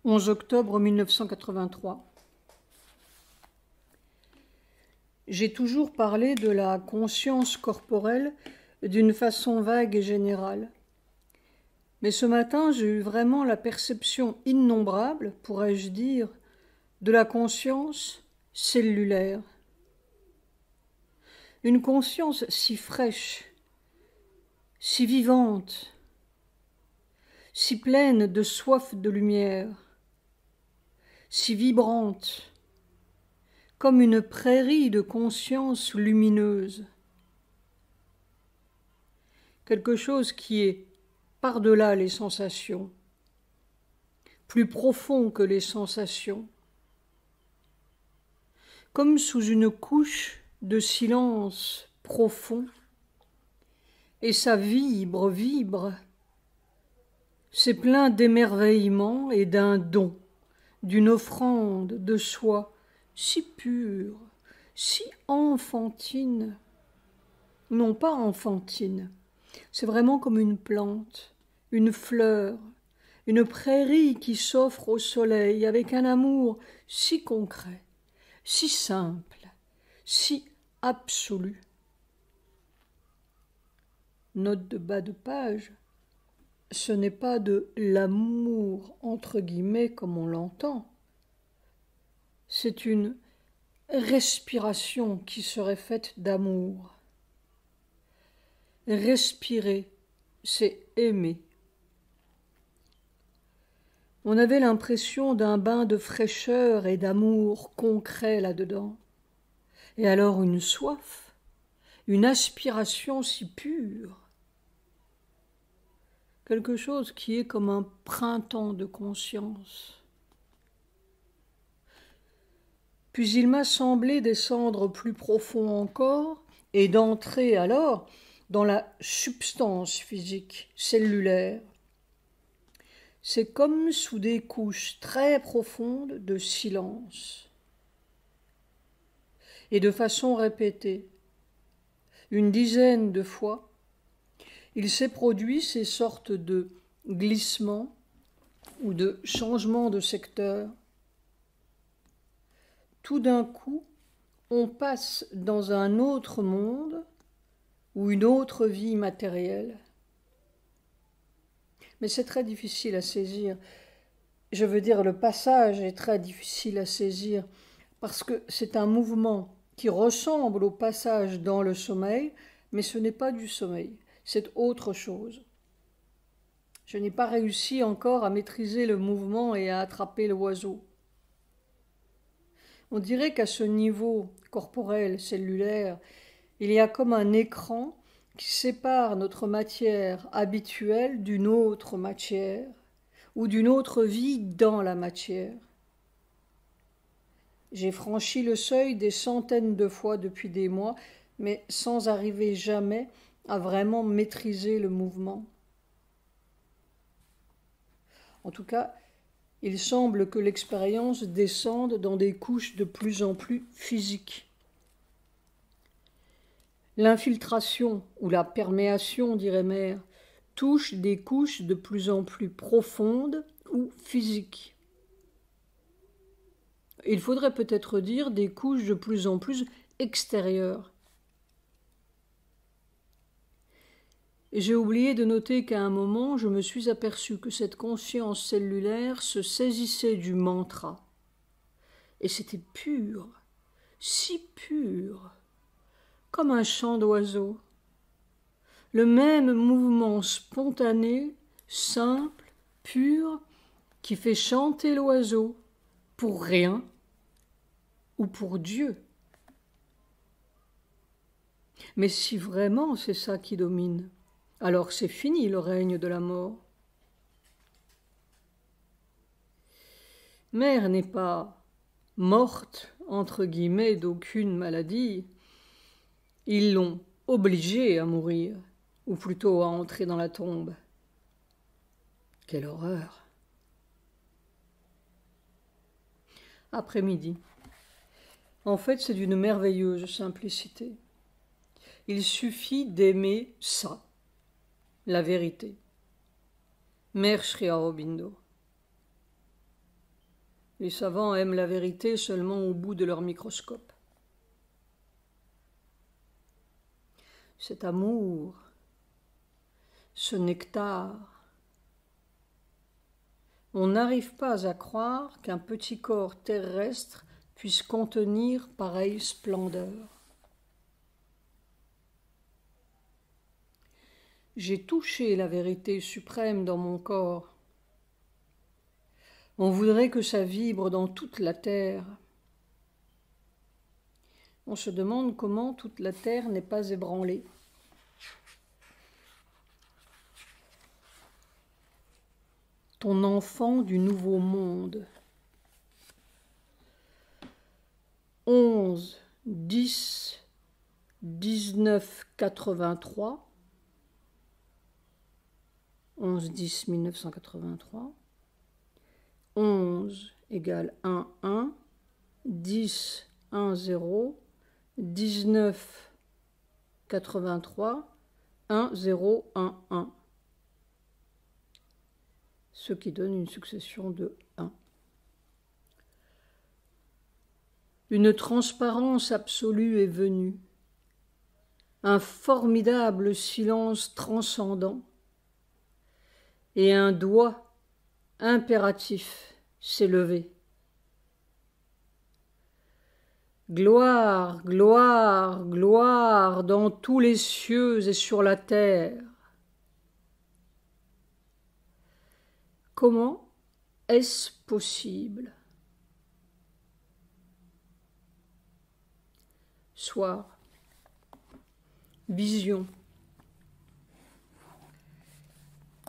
11 octobre 1983. J'ai toujours parlé de la conscience corporelle d'une façon vague et générale. Mais ce matin, j'ai eu vraiment la perception innombrable, pourrais-je dire, de la conscience cellulaire. Une conscience si fraîche, si vivante, si pleine de soif de lumière, si vibrante, comme une prairie de conscience lumineuse. Quelque chose qui est par-delà les sensations, plus profond que les sensations, comme sous une couche de silence profond, et ça vibre, c'est plein d'émerveillement et d'un don, d'une offrande de soi si pure, si enfantine. Non pas enfantine, c'est vraiment comme une plante, une fleur, une prairie qui s'offre au soleil avec un amour si concret, si simple, si absolu. Note de bas de page, ce n'est pas de l'amour entre guillemets comme on l'entend, c'est une respiration qui serait faite d'amour. Respirer, c'est aimer. On avait l'impression d'un bain de fraîcheur et d'amour concret là-dedans. Et alors une soif, une aspiration si pure. Quelque chose qui est comme un printemps de conscience. Puis il m'a semblé descendre plus profond encore et d'entrer alors dans la substance physique, cellulaire. C'est comme sous des couches très profondes de silence. Et de façon répétée, une dizaine de fois, il s'est produit ces sortes de glissements ou de changements de secteur. Tout d'un coup, on passe dans un autre monde ou une autre vie matérielle. Mais c'est très difficile à saisir. Je veux dire, le passage est très difficile à saisir parce que c'est un mouvement qui ressemble au passage dans le sommeil, mais ce n'est pas du sommeil, c'est autre chose. Je n'ai pas réussi encore à maîtriser le mouvement et à attraper l'oiseau. On dirait qu'à ce niveau corporel, cellulaire, il y a comme un écran qui sépare notre matière habituelle d'une autre matière ou d'une autre vie dans la matière. J'ai franchi le seuil des centaines de fois depuis des mois, mais sans arriver jamais à vraiment maîtriser le mouvement. En tout cas, il semble que l'expérience descende dans des couches de plus en plus physiques. L'infiltration, ou la perméation, dirait Mère, touche des couches de plus en plus profondes ou physiques. Il faudrait peut-être dire des couches de plus en plus extérieures. Et j'ai oublié de noter qu'à un moment, je me suis aperçu que cette conscience cellulaire se saisissait du mantra. Et c'était pur, si pur, comme un chant d'oiseau. Le même mouvement spontané, simple, pur, qui fait chanter l'oiseau pour rien ou pour Dieu. Mais si vraiment c'est ça qui domine, alors c'est fini le règne de la mort. Mère n'est pas morte, entre guillemets, d'aucune maladie. Ils l'ont obligée à mourir, ou plutôt à entrer dans la tombe. Quelle horreur! Après-midi. En fait, c'est d'une merveilleuse simplicité. Il suffit d'aimer ça, la vérité. Mère Sri Aurobindo. Les savants aiment la vérité seulement au bout de leur microscope. Cet amour, ce nectar, on n'arrive pas à croire qu'un petit corps terrestre puisse contenir pareille splendeur. J'ai touché la vérité suprême dans mon corps. On voudrait que ça vibre dans toute la terre. On se demande comment toute la terre n'est pas ébranlée. Ton enfant du nouveau monde. 11, 10, 19, 83. 11, 10, 1983. 11 égale 1, 1. 10, 1, 0. 19, 83. 1, 0, 1, 1. Ce qui donne une succession de 1. Une transparence absolue est venue. Un formidable silence transcendant. Et un doigt impératif s'est levé. Gloire, gloire, gloire dans tous les cieux et sur la terre. Comment est-ce possible? Soir. Vision.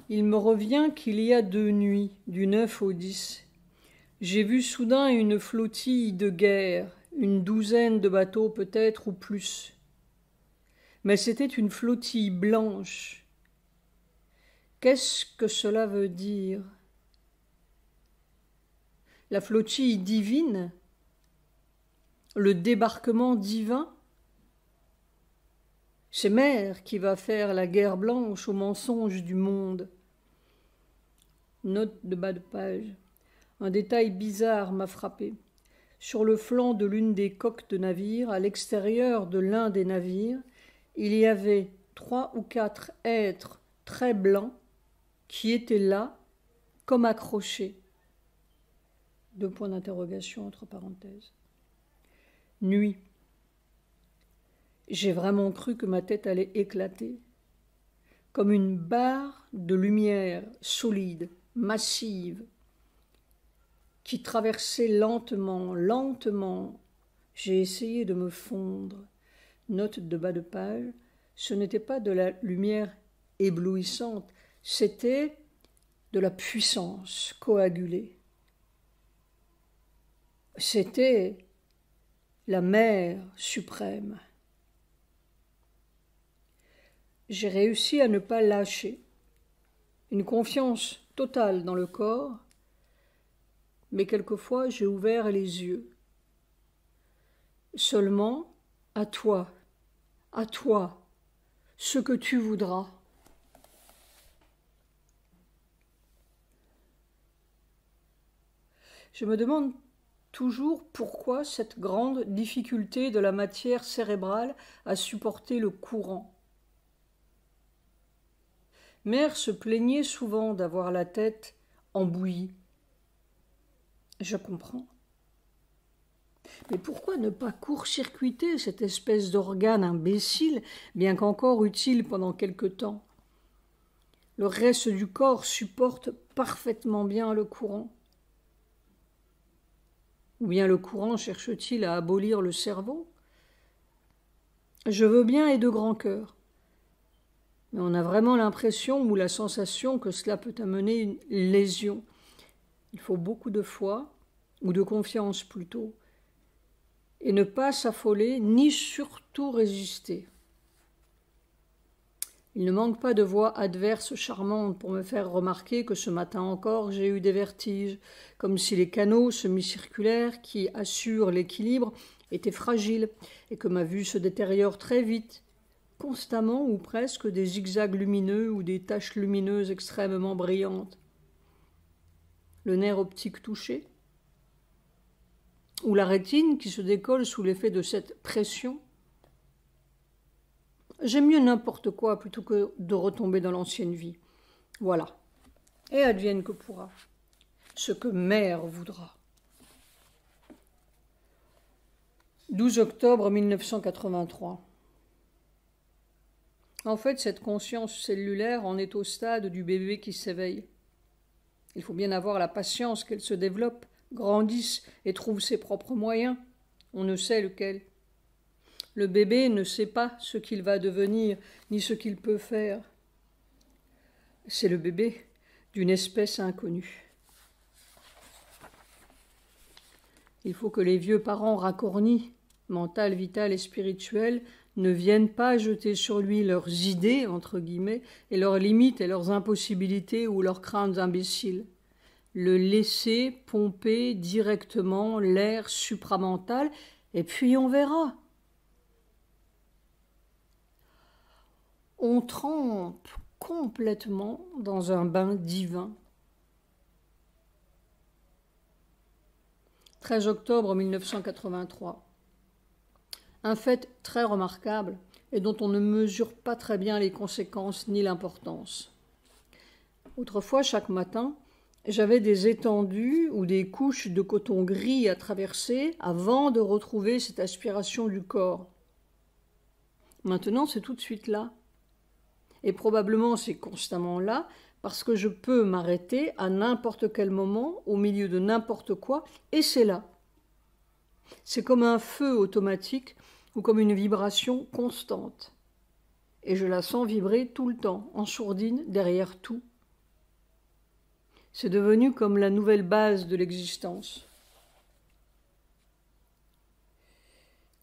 Il me revient qu'il y a 2 nuits, du 9 au 10. J'ai vu soudain une flottille de guerre, une douzaine de bateaux peut-être ou plus. Mais c'était une flottille blanche. Qu'est-ce que cela veut dire? La flottille divine? Le débarquement divin? C'est Mère qui va faire la guerre blanche aux mensonges du monde. Note de bas de page. Un détail bizarre m'a frappé. Sur le flanc de l'une des coques de navire, à l'extérieur de l'un des navires, il y avait 3 ou 4 êtres très blancs qui étaient là, comme accrochés. 2 points d'interrogation entre parenthèses. Nuit. J'ai vraiment cru que ma tête allait éclater. Comme une barre de lumière solide, massive, qui traversait lentement, lentement. J'ai essayé de me fondre. Note de bas de page, ce n'était pas de la lumière éblouissante, c'était de la puissance coagulée. C'était la Mère suprême. J'ai réussi à ne pas lâcher, une confiance totale dans le corps, mais quelquefois j'ai ouvert les yeux. Seulement, à toi, ce que tu voudras. Je me demande toujours pourquoi cette grande difficulté de la matière cérébrale à supporter le courant. Mère se plaignait souvent d'avoir la tête embouillie. Je comprends. Mais pourquoi ne pas court-circuiter cette espèce d'organe imbécile, bien qu'encore utile pendant quelque temps? Le reste du corps supporte parfaitement bien le courant. Ou bien le courant cherche-t-il à abolir le cerveau? Je veux bien et de grand cœur. Mais on a vraiment l'impression ou la sensation que cela peut amener une lésion. Il faut beaucoup de foi, ou de confiance plutôt, et ne pas s'affoler, ni surtout résister. Il ne manque pas de voix adverses charmantes pour me faire remarquer que ce matin encore j'ai eu des vertiges, comme si les canaux semi-circulaires qui assurent l'équilibre étaient fragiles et que ma vue se détériore très vite, constamment ou presque des zigzags lumineux ou des taches lumineuses extrêmement brillantes. Le nerf optique touché, ou la rétine qui se décolle sous l'effet de cette pression. J'aime mieux n'importe quoi plutôt que de retomber dans l'ancienne vie. Voilà. Et advienne que pourra. Ce que mère voudra. 12 octobre 1983. En fait, cette conscience cellulaire en est au stade du bébé qui s'éveille. Il faut bien avoir la patience qu'elle se développe, grandisse et trouve ses propres moyens. On ne sait lequel. Le bébé ne sait pas ce qu'il va devenir, ni ce qu'il peut faire. C'est le bébé d'une espèce inconnue. Il faut que les vieux parents racornis, mental, vital et spirituel, ne viennent pas jeter sur lui leurs idées, entre guillemets, et leurs limites et leurs impossibilités ou leurs craintes imbéciles. Le laisser pomper directement l'air supramental, et puis on verra. On trempe complètement dans un bain divin. 13 octobre 1983. Un fait très remarquable et dont on ne mesure pas très bien les conséquences ni l'importance. Autrefois, chaque matin, j'avais des étendues ou des couches de coton gris à traverser avant de retrouver cette aspiration du corps. Maintenant, c'est tout de suite là. Et probablement c'est constamment là parce que je peux m'arrêter à n'importe quel moment, au milieu de n'importe quoi, et c'est là. C'est comme un feu automatique ou comme une vibration constante. Et je la sens vibrer tout le temps, en sourdine, derrière tout. C'est devenu comme la nouvelle base de l'existence.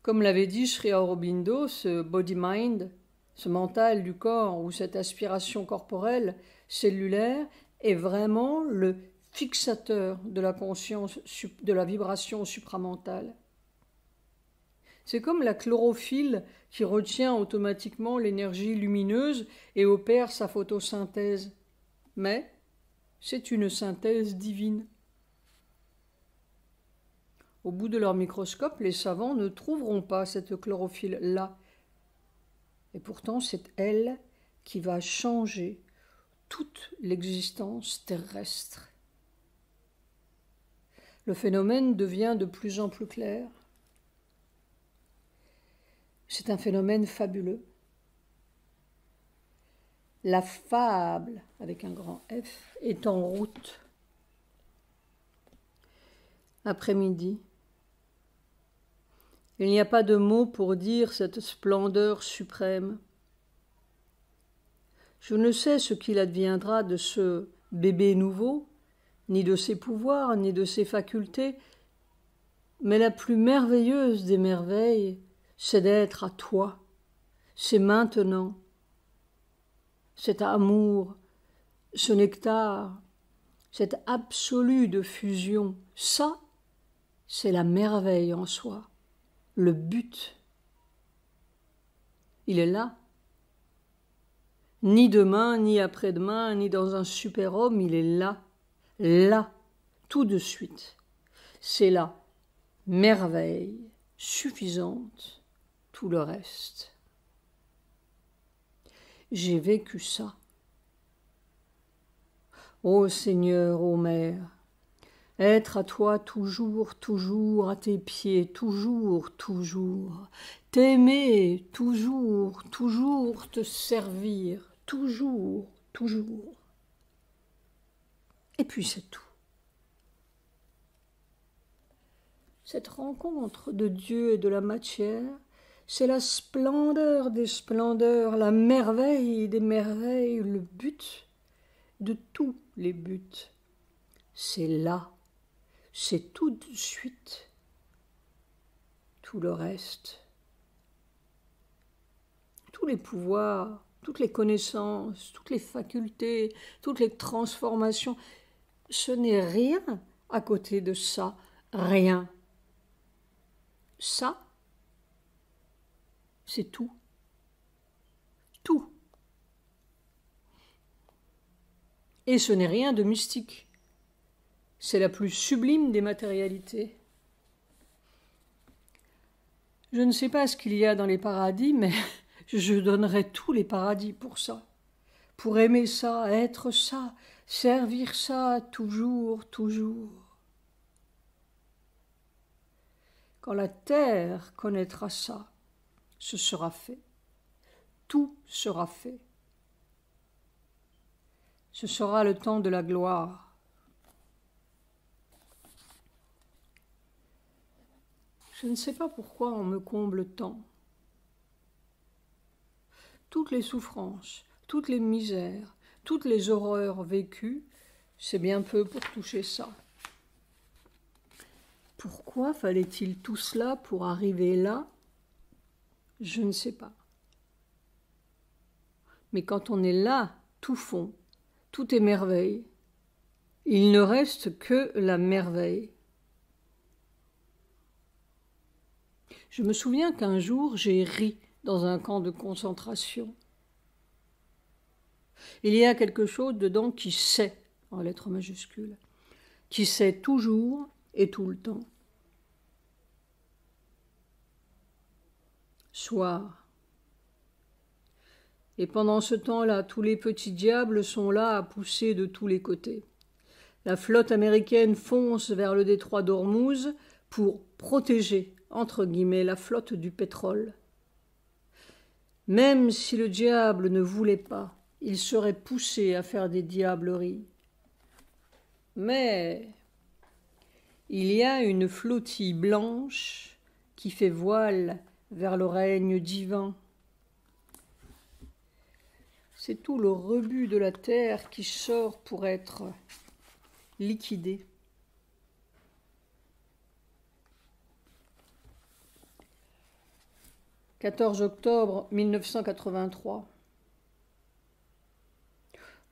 Comme l'avait dit Sri Aurobindo, ce body-mind, ce mental du corps ou cette aspiration corporelle, cellulaire, est vraiment le fixateur de la conscience, de la vibration supramentale. C'est comme la chlorophylle qui retient automatiquement l'énergie lumineuse et opère sa photosynthèse. Mais c'est une synthèse divine. Au bout de leur microscope, les savants ne trouveront pas cette chlorophylle-là. Et pourtant, c'est elle qui va changer toute l'existence terrestre. Le phénomène devient de plus en plus clair. C'est un phénomène fabuleux. La fable, avec un grand F, est en route. Après-midi. Il n'y a pas de mots pour dire cette splendeur suprême. Je ne sais ce qu'il adviendra de ce bébé nouveau, ni de ses pouvoirs, ni de ses facultés, mais la plus merveilleuse des merveilles, c'est d'être à toi, c'est maintenant. Cet amour, ce nectar, cet absolu de fusion, ça, c'est la merveille en soi, le but. Il est là. Ni demain, ni après-demain, ni dans un super-homme, il est là, tout de suite. C'est la merveille suffisante, tout le reste. J'ai vécu ça. Ô Seigneur, ô Mère, être à toi toujours, toujours, à tes pieds, toujours, toujours, t'aimer, toujours, toujours, te servir, toujours, toujours. Et puis c'est tout. Cette rencontre de Dieu et de la matière, c'est la splendeur des splendeurs, la merveille des merveilles, le but de tous les buts. C'est là, c'est tout de suite. Tout le reste, tous les pouvoirs, toutes les connaissances, toutes les facultés, toutes les transformations, ce n'est rien à côté de ça, rien. Ça, c'est tout. Tout. Et ce n'est rien de mystique. C'est la plus sublime des matérialités. Je ne sais pas ce qu'il y a dans les paradis, mais je donnerais tous les paradis pour ça. Pour aimer ça, être ça, servir ça toujours, toujours. Quand la terre connaîtra ça, ce sera fait. Tout sera fait. Ce sera le temps de la gloire. Je ne sais pas pourquoi on me comble tant. Toutes les souffrances, toutes les misères, toutes les horreurs vécues, c'est bien peu pour toucher ça. Pourquoi fallait-il tout cela pour arriver là? Je ne sais pas. Mais quand on est là, tout fond, tout est merveille. Il ne reste que la merveille. Je me souviens qu'un jour, j'ai ri dans un camp de concentration. Il y a quelque chose dedans qui sait, en lettres majuscules, qui sait toujours et tout le temps. Soir. Et pendant ce temps-là, tous les petits diables sont là à pousser de tous les côtés. La flotte américaine fonce vers le détroit d'Ormuz pour protéger, entre guillemets, la flotte du pétrole. Même si le diable ne voulait pas, il serait poussé à faire des diableries. Mais il y a une flottille blanche qui fait voile vers le règne divin. C'est tout le rebut de la terre qui sort pour être liquidé. « 14 octobre 1983.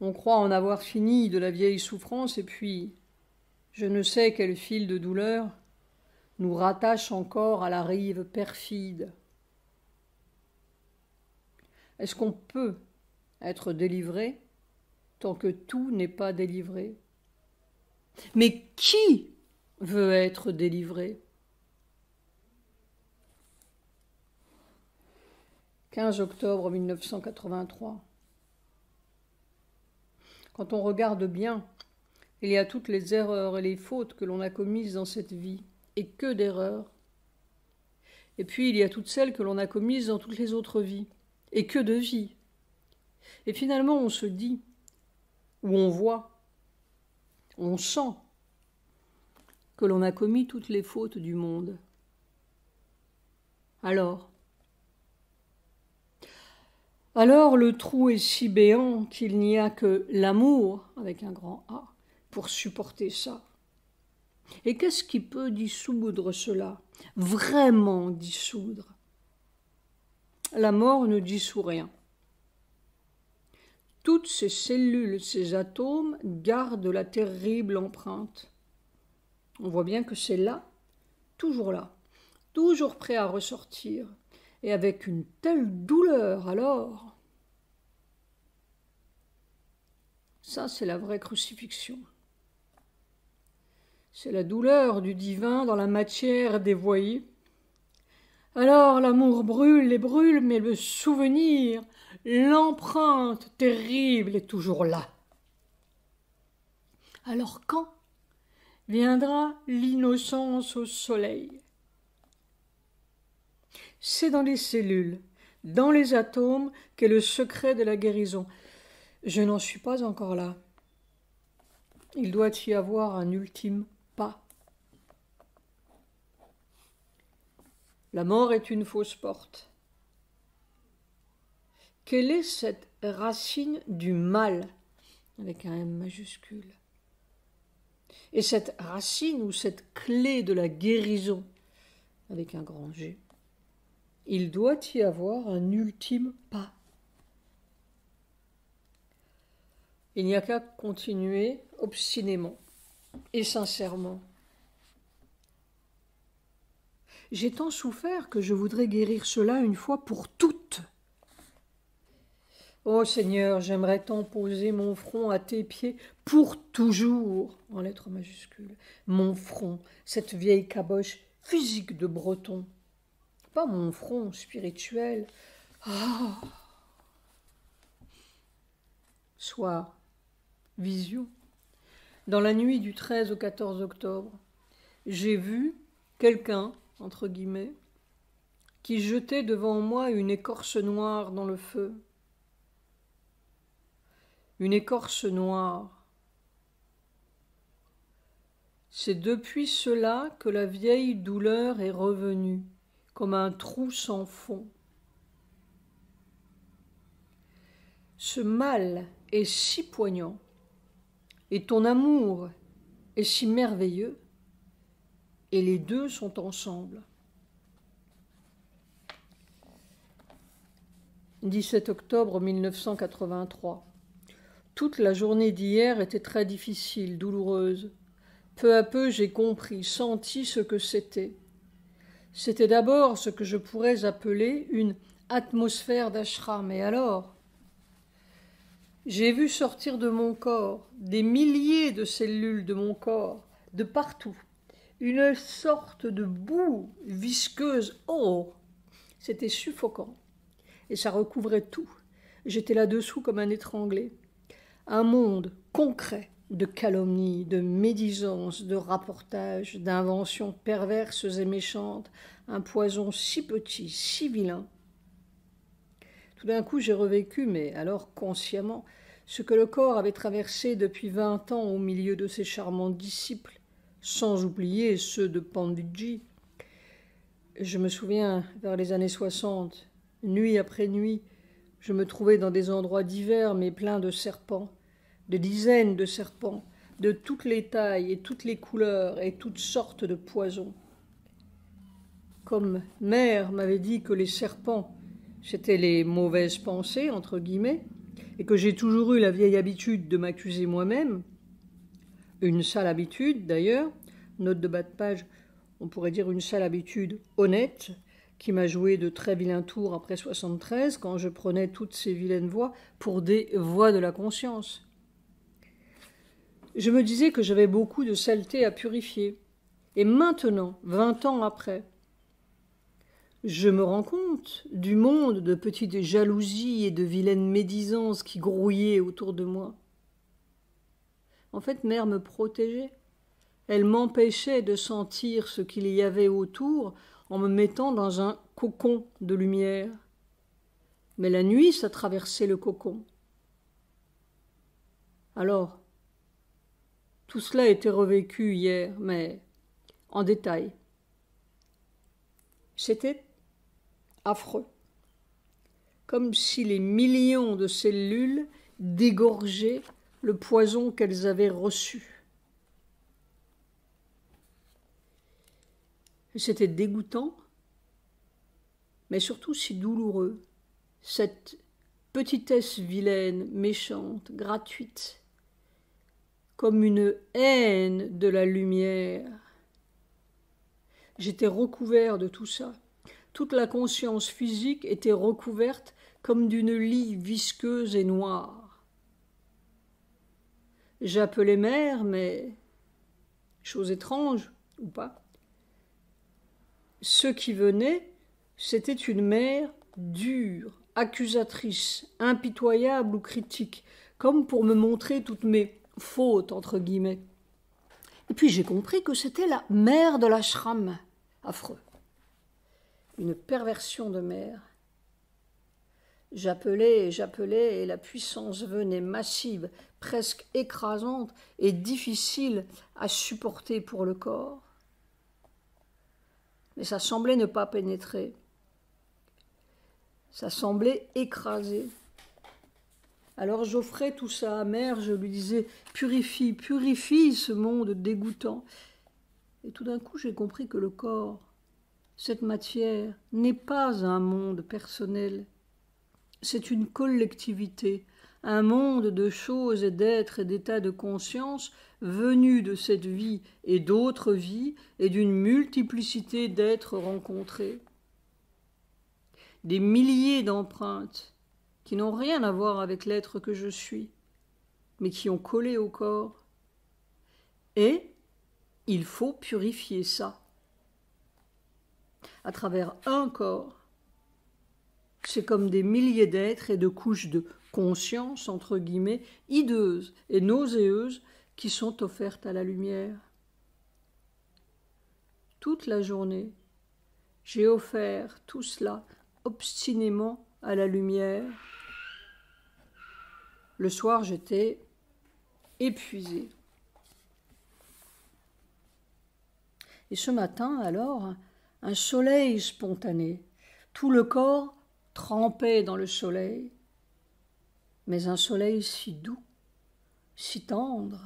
On croit en avoir fini de la vieille souffrance et puis, je ne sais quel fil de douleur nous rattache encore à la rive perfide. Est-ce qu'on peut être délivré tant que tout n'est pas délivré? Mais qui veut être délivré? 15 octobre 1983. Quand on regarde bien, il y a toutes les erreurs et les fautes que l'on a commises dans cette vie, et que d'erreurs. Et puis il y a toutes celles que l'on a commises dans toutes les autres vies, et que de vies. Et finalement on se dit, ou on voit, on sent que l'on a commis toutes les fautes du monde. Alors le trou est si béant qu'il n'y a que l'amour, avec un grand A, pour supporter ça. Et qu'est-ce qui peut dissoudre cela? Vraiment dissoudre? La mort ne dissout rien. Toutes ces cellules, ces atomes gardent la terrible empreinte. On voit bien que c'est là, toujours prêt à ressortir, et avec une telle douleur alors. Ça, c'est la vraie crucifixion. C'est la douleur du divin dans la matière dévoyée. Alors l'amour brûle et brûle, mais le souvenir, l'empreinte terrible est toujours là. Alors quand viendra l'innocence au soleil? C'est dans les cellules, dans les atomes, qu'est le secret de la guérison. Je n'en suis pas encore là. Il doit y avoir un ultime pas. La mort est une fausse porte. Quelle est cette racine du mal, avec un M majuscule? Et cette racine ou cette clé de la guérison, avec un grand G? Il doit y avoir un ultime pas. Il n'y a qu'à continuer obstinément et sincèrement. J'ai tant souffert que je voudrais guérir cela une fois pour toutes. Ô Seigneur, j'aimerais tant poser mon front à tes pieds pour toujours, en lettres majuscules. Mon front, cette vieille caboche physique de breton, pas mon front spirituel. Ah. Soir, vision. Dans la nuit du 13 au 14 octobre, j'ai vu quelqu'un, entre guillemets, qui jetait devant moi une écorce noire dans le feu. Une écorce noire. C'est depuis cela que la vieille douleur est revenue, comme un trou sans fond. Ce mal est si poignant, et ton amour est si merveilleux, et les deux sont ensemble. 17 octobre 1983. Toute la journée d'hier était très difficile, douloureuse. Peu à peu, j'ai compris, senti ce que c'était. C'était d'abord ce que je pourrais appeler une atmosphère d'ashram. Et alors, j'ai vu sortir de mon corps des milliers de cellules de mon corps, de partout, une sorte de boue visqueuse. Oh, c'était suffocant. Et ça recouvrait tout. J'étais là-dessous comme un étranglé. Un monde concret de calomnies, de médisances, de rapportages, d'inventions perverses et méchantes, un poison si petit, si vilain. Tout d'un coup, j'ai revécu, mais alors consciemment, ce que le corps avait traversé depuis 20 ans au milieu de ses charmants disciples, sans oublier ceux de Panditji. Je me souviens, vers les années 60, nuit après nuit, je me trouvais dans des endroits divers mais pleins de serpents, de dizaines de serpents, de toutes les tailles et toutes les couleurs et toutes sortes de poisons. Comme mère m'avait dit que les serpents, c'étaient les mauvaises pensées, entre guillemets, et que j'ai toujours eu la vieille habitude de m'accuser moi-même, une sale habitude d'ailleurs, note de bas de page, on pourrait dire une sale habitude honnête, qui m'a joué de très vilains tours après 73, quand je prenais toutes ces vilaines voix pour des voix de la conscience. Je me disais que j'avais beaucoup de saleté à purifier. Et maintenant, 20 ans après, je me rends compte du monde de petites jalousies et de vilaines médisances qui grouillaient autour de moi. En fait, mère me protégeait. Elle m'empêchait de sentir ce qu'il y avait autour en me mettant dans un cocon de lumière. Mais la nuit, ça traversait le cocon. Alors, tout cela était revécu hier, mais en détail. C'était affreux. Comme si les millions de cellules dégorgeaient le poison qu'elles avaient reçu. C'était dégoûtant, mais surtout si douloureux. Cette petitesse vilaine, méchante, gratuite, comme une haine de la lumière. J'étais recouvert de tout ça. Toute la conscience physique était recouverte comme d'une lie visqueuse et noire. J'appelais mère, mais, chose étrange, ou pas, ce qui venait, c'était une mère dure, accusatrice, impitoyable ou critique, comme pour me montrer toutes mes fautes, entre guillemets. Et puis j'ai compris que c'était la mère de l'ashram. Affreux. Une perversion de mère. J'appelais et la puissance venait massive, presque écrasante et difficile à supporter pour le corps. Mais ça semblait ne pas pénétrer. Ça semblait écraser. Alors j'offrais tout ça à mère, je lui disais « Purifie, purifie ce monde dégoûtant ». Et tout d'un coup, j'ai compris que le corps, cette matière, n'est pas un monde personnel. C'est une collectivité, un monde de choses et d'êtres et d'états de conscience venus de cette vie et d'autres vies et d'une multiplicité d'êtres rencontrés. Des milliers d'empreintes qui n'ont rien à voir avec l'être que je suis, mais qui ont collé au corps. Et il faut purifier ça. à travers un corps. C'est comme des milliers d'êtres et de couches de conscience, entre guillemets, hideuses et nauséeuses qui sont offertes à la lumière. Toute la journée, j'ai offert tout cela obstinément à la lumière. Le soir, j'étais épuisée. Et ce matin, alors, un soleil spontané, tout le corps trempait dans le soleil, mais un soleil si doux, si tendre,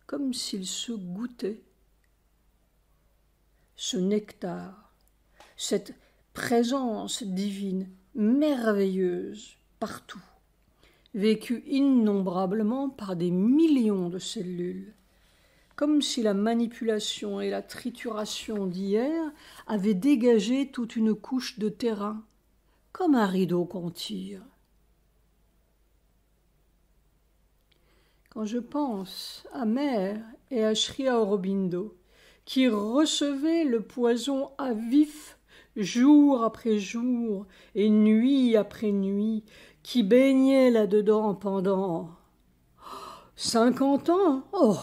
comme s'il se goûtait. Ce nectar, cette présence divine, merveilleuse, partout, vécue innombrablement par des millions de cellules, comme si la manipulation et la trituration d'hier avaient dégagé toute une couche de terrain, comme un rideau qu'on tire. Quand je pense à Mère et à Sri Aurobindo, qui recevaient le poison à vif jour après jour et nuit après nuit, qui baignaient là-dedans pendant 50 ans. Oh!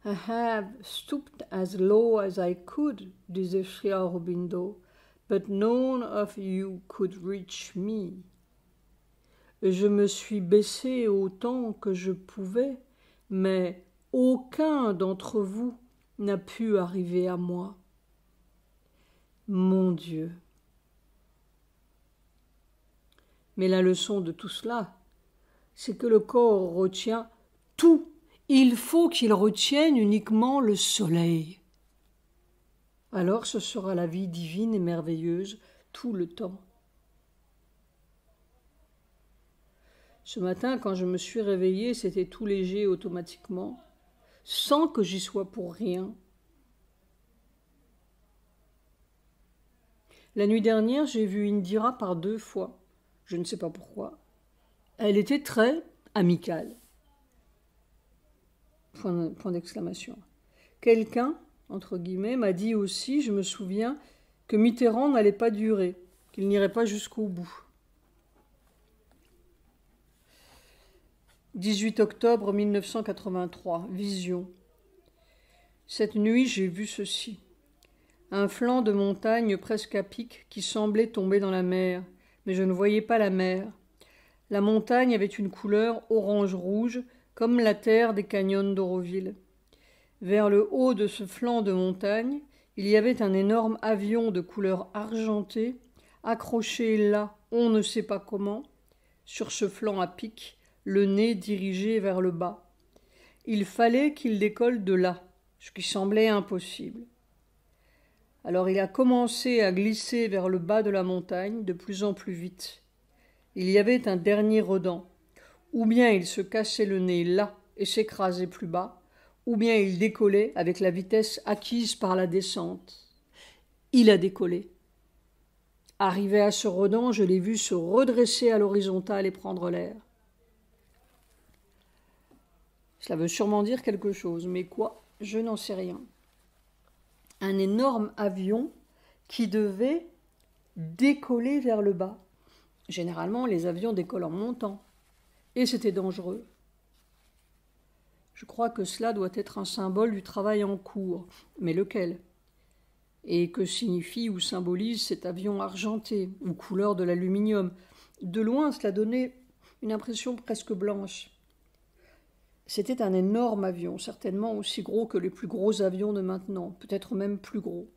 I have stooped as low as I could, disait Sri Aurobindo, but none of you could reach me. Je me suis baissé autant que je pouvais, mais aucun d'entre vous n'a pu arriver à moi. Mon Dieu! Mais la leçon de tout cela, c'est que le corps retient tout. Il faut qu'il retienne uniquement le soleil. Alors ce sera la vie divine et merveilleuse tout le temps. Ce matin, quand je me suis réveillée, c'était tout léger automatiquement, sans que j'y sois pour rien. La nuit dernière, j'ai vu Indira par 2 fois. Je ne sais pas pourquoi. Elle était très amicale. Point d'exclamation. Quelqu'un, entre guillemets, m'a dit aussi, je me souviens, que Mitterrand n'allait pas durer, qu'il n'irait pas jusqu'au bout. 18 octobre 1983, vision. Cette nuit, j'ai vu ceci. Un flanc de montagne presque à pic qui semblait tomber dans la mer, mais je ne voyais pas la mer. La montagne avait une couleur orange-rouge, comme la terre des canyons d'Auroville. Vers le haut de ce flanc de montagne, il y avait un énorme avion de couleur argentée, accroché là, on ne sait pas comment, sur ce flanc à pic, le nez dirigé vers le bas. Il fallait qu'il décolle de là, ce qui semblait impossible. Alors il a commencé à glisser vers le bas de la montagne de plus en plus vite. Il y avait un dernier redans. Ou bien il se cassait le nez là et s'écrasait plus bas, ou bien il décollait avec la vitesse acquise par la descente. Il a décollé. Arrivé à ce redan, je l'ai vu se redresser à l'horizontale et prendre l'air. Cela veut sûrement dire quelque chose, mais quoi? Je n'en sais rien. Un énorme avion qui devait décoller vers le bas. Généralement, les avions décollent en montant. Et c'était dangereux. Je crois que cela doit être un symbole du travail en cours. Mais lequel? Et que signifie ou symbolise cet avion argenté, ou couleur de l'aluminium? De loin, cela donnait une impression presque blanche. C'était un énorme avion, certainement aussi gros que les plus gros avions de maintenant, peut-être même plus gros.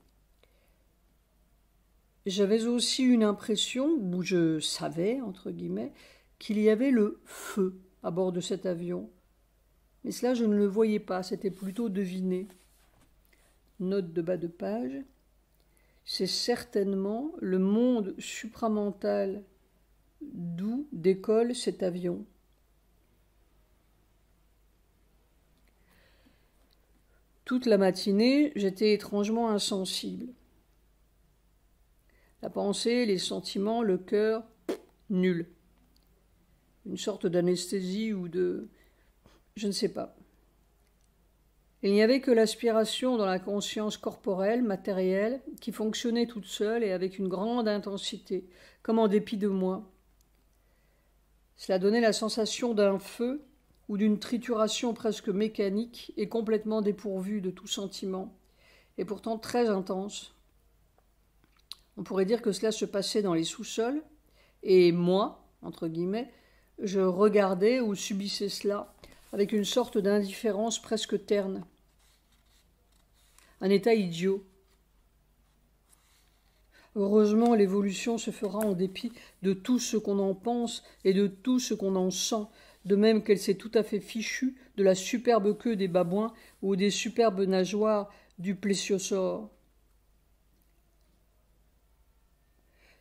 J'avais aussi une impression, où je savais, entre guillemets, qu'il y avait le feu à bord de cet avion. Mais cela, je ne le voyais pas, c'était plutôt deviné. Note de bas de page. C'est certainement le monde supramental d'où décolle cet avion. Toute la matinée, j'étais étrangement insensible. La pensée, les sentiments, le cœur, nul. Une sorte d'anesthésie ou de... je ne sais pas. Il n'y avait que l'aspiration dans la conscience corporelle, matérielle, qui fonctionnait toute seule et avec une grande intensité, comme en dépit de moi. Cela donnait la sensation d'un feu ou d'une trituration presque mécanique et complètement dépourvue de tout sentiment, et pourtant très intense. On pourrait dire que cela se passait dans les sous-sols, et moi, entre guillemets, je regardais ou subissais cela avec une sorte d'indifférence presque terne. Un état idiot. Heureusement, l'évolution se fera en dépit de tout ce qu'on en pense et de tout ce qu'on en sent, de même qu'elle s'est tout à fait fichue de la superbe queue des babouins ou des superbes nageoires du plésiosaure.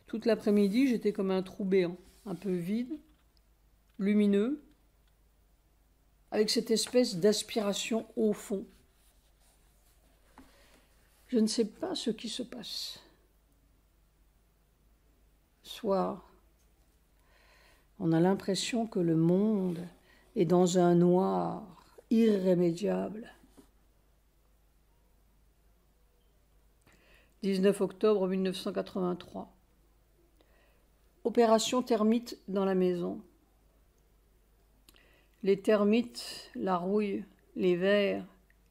Toute l'après-midi, j'étais comme un trou béant, un peu vide, lumineux, avec cette espèce d'aspiration au fond. Je ne sais pas ce qui se passe. Soir, on a l'impression que le monde est dans un noir irrémédiable. 19 octobre 1983. Opération termite dans la maison. Les termites, la rouille, les vers,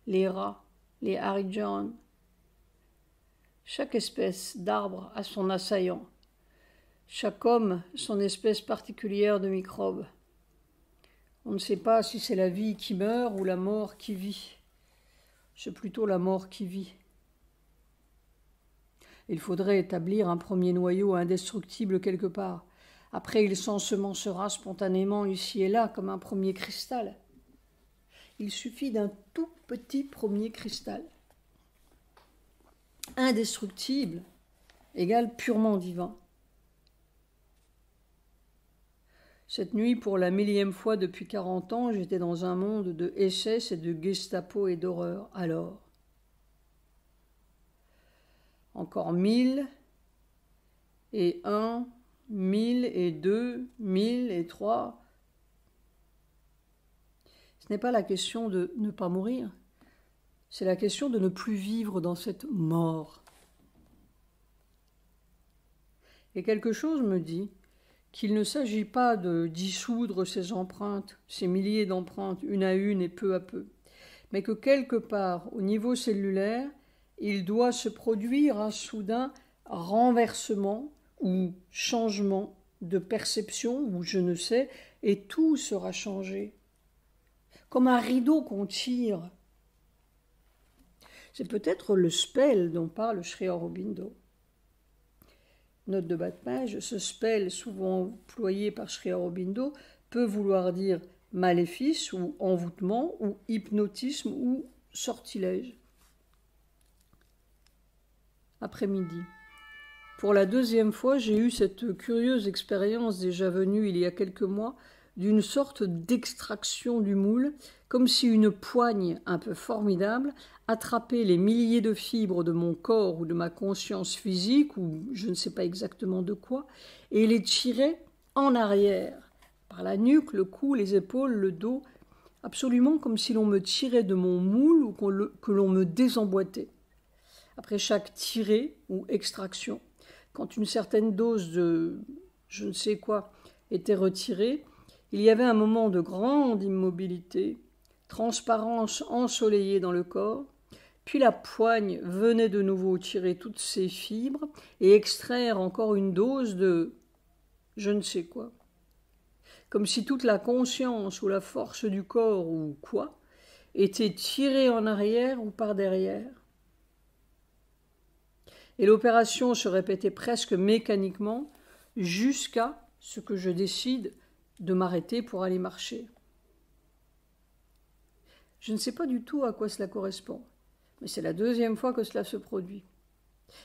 les rats, les Harry John. Chaque espèce d'arbre a son assaillant. Chaque homme son espèce particulière de microbe. On ne sait pas si c'est la vie qui meurt ou la mort qui vit. C'est plutôt la mort qui vit. Il faudrait établir un premier noyau indestructible quelque part. Après, il s'ensemencera spontanément ici et là comme un premier cristal. Il suffit d'un tout petit premier cristal. Indestructible égale purement divin. Cette nuit, pour la 1000e fois depuis 40 ans, j'étais dans un monde de SS et de Gestapo et d'horreur. Alors, encore 1000 et 1, 1000 et 2, 1000 et 3. Ce n'est pas la question de ne pas mourir, c'est la question de ne plus vivre dans cette mort. Et quelque chose me dit qu'il ne s'agit pas de dissoudre ces empreintes, ces milliers d'empreintes, une à une et peu à peu, mais que quelque part, au niveau cellulaire, il doit se produire un soudain renversement ou changement de perception, ou je ne sais, et tout sera changé. Comme un rideau qu'on tire. C'est peut-être le spell dont parle Sri Aurobindo. Note de bas de page, ce spell souvent employé par Sri Aurobindo peut vouloir dire maléfice ou envoûtement ou hypnotisme ou sortilège. Après-midi. Pour la 2e fois, j'ai eu cette curieuse expérience déjà venue il y a quelques mois d'une sorte d'extraction du moule, comme si une poigne un peu formidable attrapait les milliers de fibres de mon corps ou de ma conscience physique, ou je ne sais pas exactement de quoi, et les tirait en arrière, par la nuque, le cou, les épaules, le dos, absolument comme si l'on me tirait de mon moule ou que l'on me désemboîtait. Après chaque tirée ou extraction, quand une certaine dose de je ne sais quoi était retirée, il y avait un moment de grande immobilité, transparence ensoleillée dans le corps, puis la poigne venait de nouveau tirer toutes ses fibres et extraire encore une dose de je ne sais quoi. Comme si toute la conscience ou la force du corps ou quoi était tirée en arrière ou par derrière. Et l'opération se répétait presque mécaniquement jusqu'à ce que je décide de m'arrêter pour aller marcher. Je ne sais pas du tout à quoi cela correspond, mais c'est la 2e fois que cela se produit.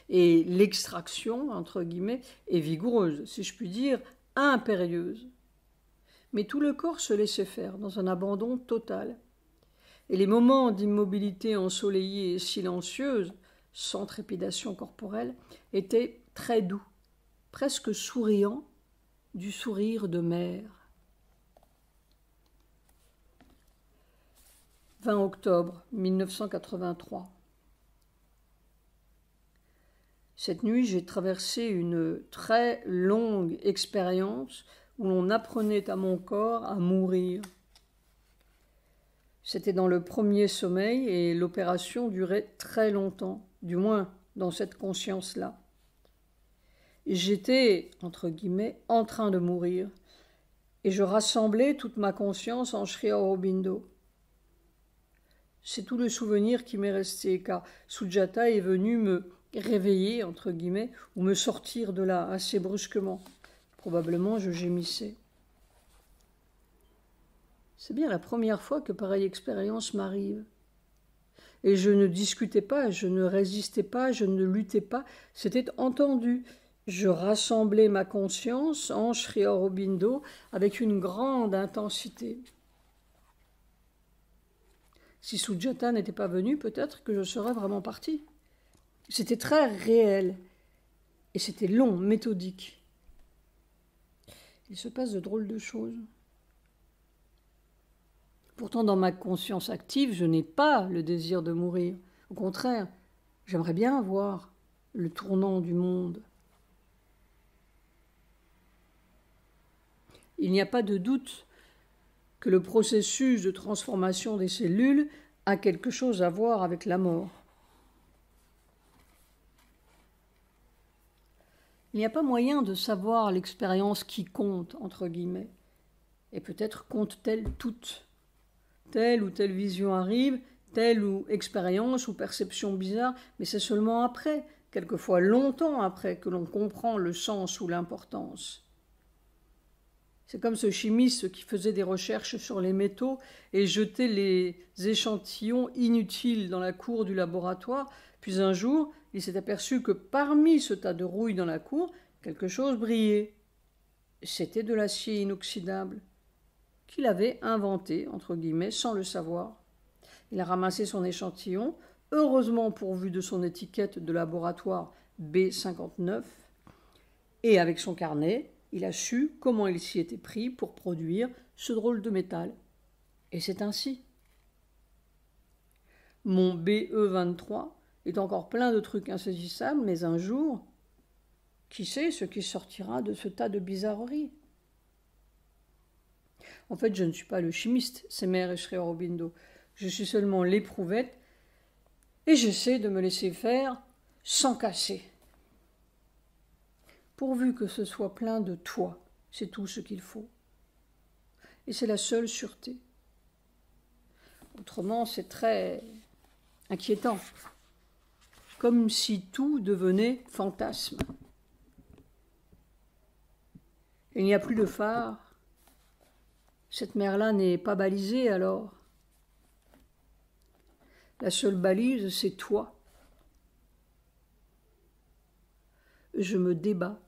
Et l'extraction, entre guillemets, est vigoureuse, si je puis dire, impérieuse. Mais tout le corps se laissait faire dans un abandon total. Et les moments d'immobilité ensoleillée et silencieuse, sans trépidation corporelle, étaient très doux, presque souriants, du sourire de mère. 20 octobre 1983. Cette nuit, j'ai traversé une très longue expérience où l'on apprenait à mon corps à mourir. C'était dans le premier sommeil et l'opération durait très longtemps, du moins dans cette conscience-là. J'étais, entre guillemets, en train de mourir et je rassemblais toute ma conscience en Sri Aurobindo. C'est tout le souvenir qui m'est resté, car Sujata est venu me réveiller, entre guillemets, ou me sortir de là assez brusquement. Probablement je gémissais. C'est bien la première fois que pareille expérience m'arrive. Et je ne discutais pas, je ne résistais pas, je ne luttais pas, c'était entendu. Je rassemblais ma conscience en Sri Aurobindo avec une grande intensité. Si Sujata n'était pas venu, peut-être que je serais vraiment partie. C'était très réel et c'était long, méthodique. Il se passe de drôles de choses. Pourtant, dans ma conscience active, je n'ai pas le désir de mourir. Au contraire, j'aimerais bien voir le tournant du monde. Il n'y a pas de doute que le processus de transformation des cellules a quelque chose à voir avec la mort. Il n'y a pas moyen de savoir l'expérience qui compte, entre guillemets. Et peut-être compte-t-elle toutes. Telle ou telle vision arrive, telle ou expérience ou perception bizarre, mais c'est seulement après, quelquefois longtemps après, que l'on comprend le sens ou l'importance. C'est comme ce chimiste qui faisait des recherches sur les métaux et jetait les échantillons inutiles dans la cour du laboratoire. Puis un jour, il s'est aperçu que parmi ce tas de rouille dans la cour, quelque chose brillait. C'était de l'acier inoxydable qu'il avait inventé, entre guillemets, sans le savoir. Il a ramassé son échantillon, heureusement pourvu de son étiquette de laboratoire B59, et avec son carnet, il a su comment il s'y était pris pour produire ce drôle de métal. Et c'est ainsi. Mon BE23 est encore plein de trucs insaisissables, mais un jour, qui sait ce qui sortira de ce tas de bizarreries? En fait, je ne suis pas le chimiste, c'est Mère et Sri Aurobindo. Je suis seulement l'éprouvette et j'essaie de me laisser faire sans casser. Pourvu que ce soit plein de toi, c'est tout ce qu'il faut. Et c'est la seule sûreté. Autrement, c'est très inquiétant. Comme si tout devenait fantasme. Il n'y a plus de phare. Cette mer-là n'est pas balisée alors. La seule balise, c'est toi. Je me débats